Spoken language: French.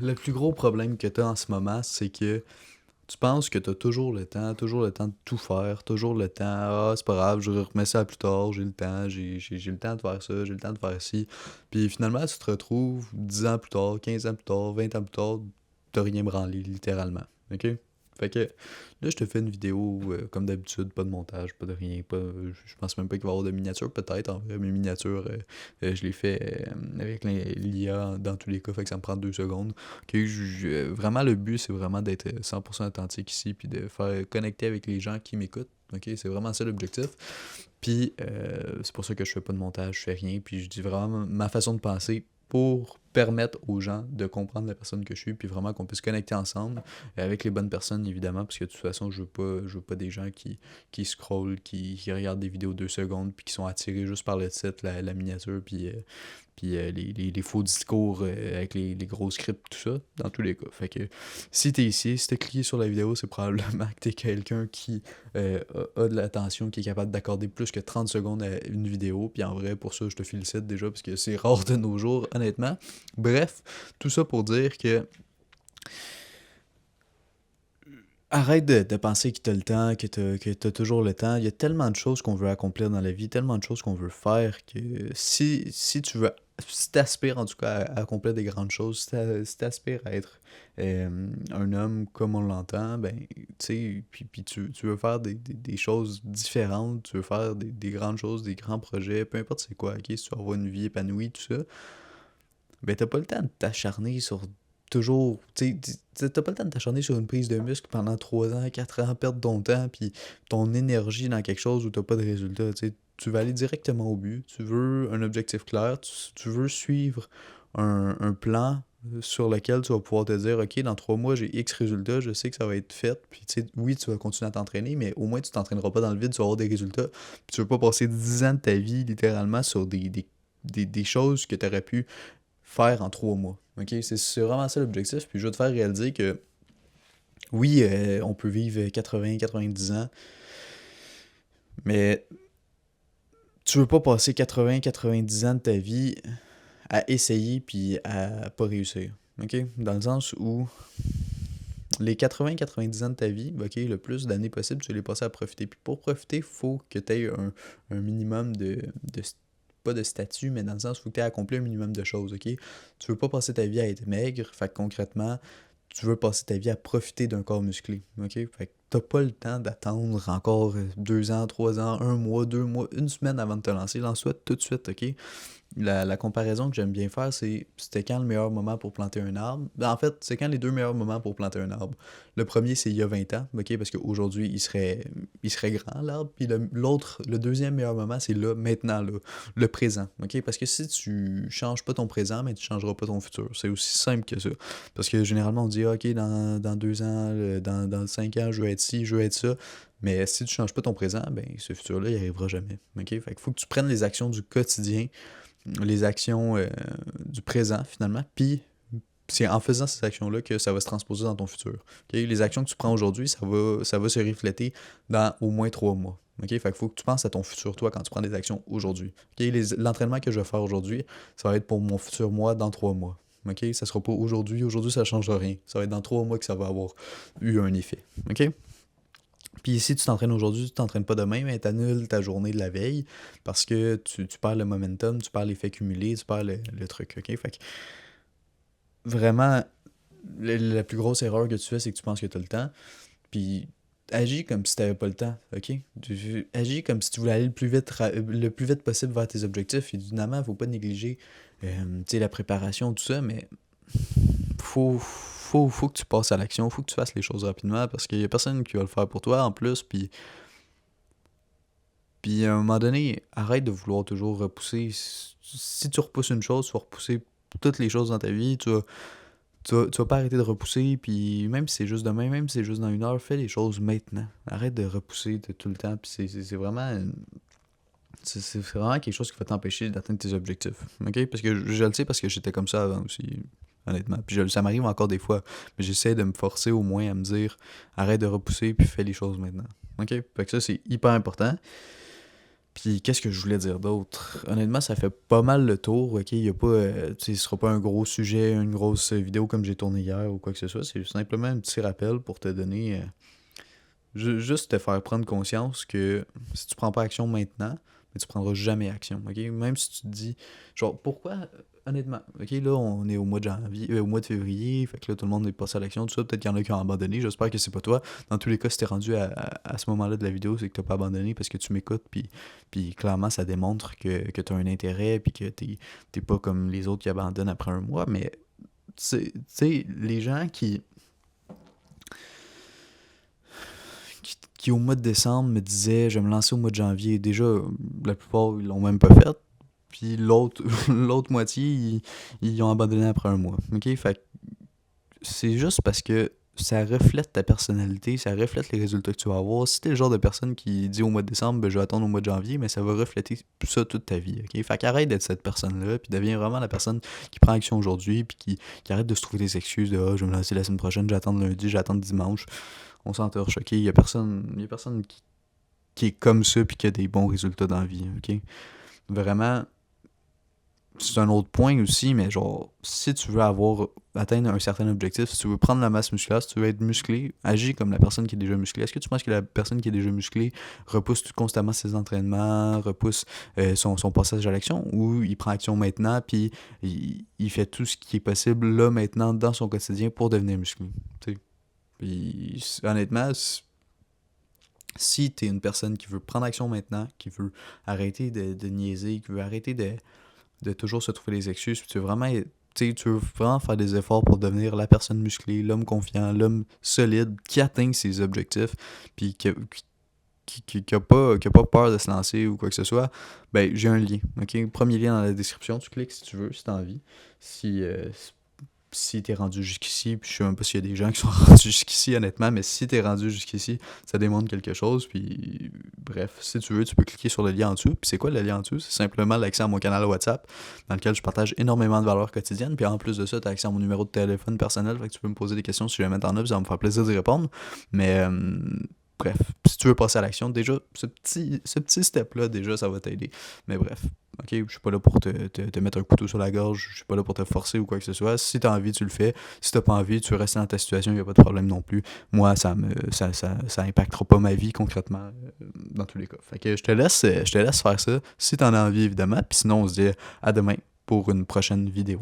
le plus gros problème que tu as en ce moment, c'est que tu penses que tu as toujours le temps de tout faire, toujours le temps, ah, c'est pas grave, je remets ça plus tard, j'ai le temps, j'ai le temps de faire ça, j'ai le temps de faire ci. Puis finalement, tu te retrouves 10 ans plus tard, 15 ans plus tard, 20 ans plus tard, t'as rien branlé, littéralement. OK? Fait que là, je te fais une vidéo comme d'habitude, pas de montage, pas de rien, pas, je pense même pas qu'il va y avoir de miniature, peut-être en vrai, mes miniatures, je les fais avec l'IA dans tous les cas, fait que ça me prend 2 secondes. Ok, vraiment, le but, c'est vraiment d'être 100% authentique ici, puis de faire connecter avec les gens qui m'écoutent. Ok, c'est vraiment ça l'objectif. Puis c'est pour ça que je fais pas de montage, je fais rien, puis je dis vraiment ma façon de penser pour permettre aux gens de comprendre la personne que je suis, puis vraiment qu'on puisse connecter ensemble, avec les bonnes personnes évidemment, parce que de toute façon, je veux pas des gens qui scrollent, qui regardent des vidéos 2 secondes, puis qui sont attirés juste par le titre, la miniature, puis les faux discours avec les gros scripts, tout ça, dans tous les cas. Fait que si t'es ici, si t'as cliqué sur la vidéo, c'est probablement que t'es quelqu'un qui a de l'attention, qui est capable d'accorder plus que 30 secondes à une vidéo. Puis en vrai, pour ça, je te félicite déjà, parce que c'est rare de nos jours, honnêtement. Bref, tout ça pour dire que arrête de penser que t'as le temps, que t'as toujours le temps. Il y a tellement de choses qu'on veut accomplir dans la vie, tellement de choses qu'on veut faire que si tu veux, si t'aspires en tout cas à accomplir des grandes choses, si t'aspires à être un homme comme on l'entend, ben, tu sais, puis tu veux faire des choses différentes, tu veux faire des grandes choses, des grands projets, peu importe c'est quoi, ok, si tu veux avoir une vie épanouie, tout ça, ben t'as pas le temps de t'acharner sur toujours, t'as pas le temps de t'acharner sur une prise de muscle pendant 3 ans, 4 ans, perdre ton temps puis ton énergie dans quelque chose où t'as pas de résultat, tu sais. Tu vas aller directement au but, tu veux un objectif clair, tu veux suivre un plan sur lequel tu vas pouvoir te dire, ok, dans 3 mois, j'ai X résultats, je sais que ça va être fait, puis tu sais, oui, tu vas continuer à t'entraîner, mais au moins tu t'entraîneras pas dans le vide, tu vas avoir des résultats, puis tu veux pas passer 10 ans de ta vie littéralement sur des choses que tu aurais pu faire en 3 mois. Ok, c'est vraiment ça l'objectif. Puis je vais te faire réaliser que oui, on peut vivre 80-90 ans, mais tu veux pas passer 80-90 ans de ta vie à essayer puis à pas réussir. Ok? Dans le sens où les 80-90 ans de ta vie, ok, le plus d'années possible, tu vas les passer à profiter. Puis pour profiter, il faut que tu aies un minimum de pas de statut, mais dans le sens où tu aies accompli un minimum de choses, ok? Tu veux pas passer ta vie à être maigre, fait que concrètement, tu veux passer ta vie à profiter d'un corps musclé, ok? Fait que t'as pas le temps d'attendre encore 2 ans, 3 ans, un mois, 2 mois, une semaine avant de te lancer. Lance-toi tout de suite, ok? La comparaison que j'aime bien faire, c'est c'était quand le meilleur moment pour planter un arbre. Ben, en fait, c'est quand les deux meilleurs moments pour planter un arbre. Le premier, c'est il y a 20 ans, ok, parce qu'aujourd'hui, il serait grand, l'arbre. Puis l'autre, le deuxième meilleur moment, c'est là, maintenant, là, le présent, ok? Parce que si tu changes pas ton présent, mais tu changeras pas ton futur. C'est aussi simple que ça. Parce que généralement, on dit, ah, ok, dans 2 ans, dans 5 ans, je veux être ci, je veux être ça. Mais si tu changes pas ton présent, ben ce futur-là, il arrivera jamais. Ok? Fait qu'il faut que tu prennes les actions du quotidien, les actions du présent finalement, puis c'est en faisant ces actions-là que ça va se transposer dans ton futur. Okay? Les actions que tu prends aujourd'hui, ça va se refléter dans au moins 3 mois. Okay? Fait qu'il faut que tu penses à ton futur toi quand tu prends des actions aujourd'hui. Okay? L'entraînement que je vais faire aujourd'hui, ça va être pour mon futur moi dans 3 mois. Ok, ça sera pas aujourd'hui ça ne changera rien. Ça va être dans 3 mois que ça va avoir eu un effet. Ok? Puis si tu t'entraînes aujourd'hui, tu t'entraînes pas demain, mais tu annules ta journée de la veille parce que tu perds le momentum, tu perds l'effet cumulé, tu perds le truc, ok? Fait que vraiment, la plus grosse erreur que tu fais, c'est que tu penses que tu as le temps, puis agis comme si tu n'avais pas le temps, ok? Agis comme si tu voulais aller le plus vite possible vers tes objectifs. Évidemment, il faut pas négliger la préparation, tout ça, mais faut que tu passes à l'action, faut que tu fasses les choses rapidement parce qu'il y a personne qui va le faire pour toi en plus, puis à un moment donné, arrête de vouloir toujours repousser. Si tu repousses une chose, tu vas repousser toutes les choses dans ta vie. Tu vas pas arrêter de repousser. Puis même si c'est juste demain, même si c'est juste dans 1 heure, fais les choses maintenant. Arrête de repousser tout le temps. Puis c'est vraiment. C'est vraiment quelque chose qui va t'empêcher d'atteindre tes objectifs. Ok? Parce que je le sais parce que j'étais comme ça avant aussi. Honnêtement. Puis ça m'arrive encore des fois. Mais j'essaie de me forcer au moins à me dire arrête de repousser puis fais les choses maintenant. Ok? Fait que ça, c'est hyper important. Puis qu'est-ce que je voulais dire d'autre? Honnêtement, ça fait pas mal le tour, ok? Il y a pas, tu sais, ce sera pas un gros sujet, une grosse vidéo comme j'ai tourné hier ou quoi que ce soit. C'est simplement un petit rappel pour te donner, juste te faire prendre conscience que si tu prends pas action maintenant, mais tu prendras jamais action, ok? Même si tu te dis, genre, pourquoi, honnêtement, ok, là, on est au mois de janvier, au mois de février, fait que là, tout le monde est passé à l'action, tout ça, peut-être qu'il y en a qui ont abandonné, j'espère que c'est pas toi. Dans tous les cas, si t'es rendu à ce moment-là de la vidéo, c'est que t'as pas abandonné parce que tu m'écoutes, puis clairement, ça démontre que t'as un intérêt, puis que t'es pas comme les autres qui abandonnent après un mois, mais, tu sais, les gens qui au mois de décembre me disaient je vais me lancer au mois de janvier. Déjà, la plupart, ils l'ont même pas fait. Puis l'autre l'autre moitié, ils ont abandonné après un mois. OK? Fait que c'est juste parce que ça reflète ta personnalité, ça reflète les résultats que tu vas avoir. Si t'es le genre de personne qui dit au mois de décembre, ben, je vais attendre au mois de janvier, mais ça va refléter ça toute ta vie, ok? Fait qu'arrête d'être cette personne-là, puis deviens vraiment la personne qui prend action aujourd'hui, puis qui arrête de se trouver des excuses de « Ah, je vais me lancer la semaine prochaine, j'attends lundi, j'attends dimanche. » On s'entorche, ok? Il y a personne qui est comme ça, puis qui a des bons résultats dans la vie, ok? Vraiment, c'est un autre point aussi, mais genre, si tu veux atteindre un certain objectif, si tu veux prendre la masse musculaire, si tu veux être musclé, agis comme la personne qui est déjà musclée. Est-ce que tu penses que la personne qui est déjà musclée repousse constamment ses entraînements, repousse son passage à l'action, ou il prend action maintenant, puis il fait tout ce qui est possible là, maintenant, dans son quotidien pour devenir musclé? T'sais. Puis, honnêtement, si t'es une personne qui veut prendre action maintenant, qui veut arrêter de niaiser, qui veut arrêter de toujours se trouver des excuses, puis tu veux vraiment faire des efforts pour devenir la personne musclée, l'homme confiant, l'homme solide, qui atteint ses objectifs, puis qui a pas peur de se lancer ou quoi que ce soit, ben j'ai un lien, ok? Premier lien dans la description, tu cliques si tu veux, si t'as envie. Si t'es rendu jusqu'ici, puis je sais même pas s'il y a des gens qui sont rendus jusqu'ici, honnêtement, mais si t'es rendu jusqu'ici, ça démontre quelque chose, puis bref, si tu veux, tu peux cliquer sur le lien en dessous. Puis c'est quoi le lien en dessous? C'est simplement l'accès à mon canal WhatsApp, dans lequel je partage énormément de valeurs quotidiennes, puis en plus de ça, t'as accès à mon numéro de téléphone personnel, fait que tu peux me poser des questions si jamais t'en as, puis ça va me faire plaisir d'y répondre, mais bref, si tu veux passer à l'action, déjà, ce petit step-là, déjà, ça va t'aider, mais bref. Ok, je suis pas là pour te mettre un couteau sur la gorge, je suis pas là pour te forcer ou quoi que ce soit. Si t'as envie, tu le fais. Si t'as pas envie, tu restes dans ta situation, y a pas de problème non plus. Moi, ça impactera pas ma vie concrètement dans tous les cas. Fait que je te laisse faire ça si t'en as envie évidemment. Puis sinon, on se dit à demain pour une prochaine vidéo.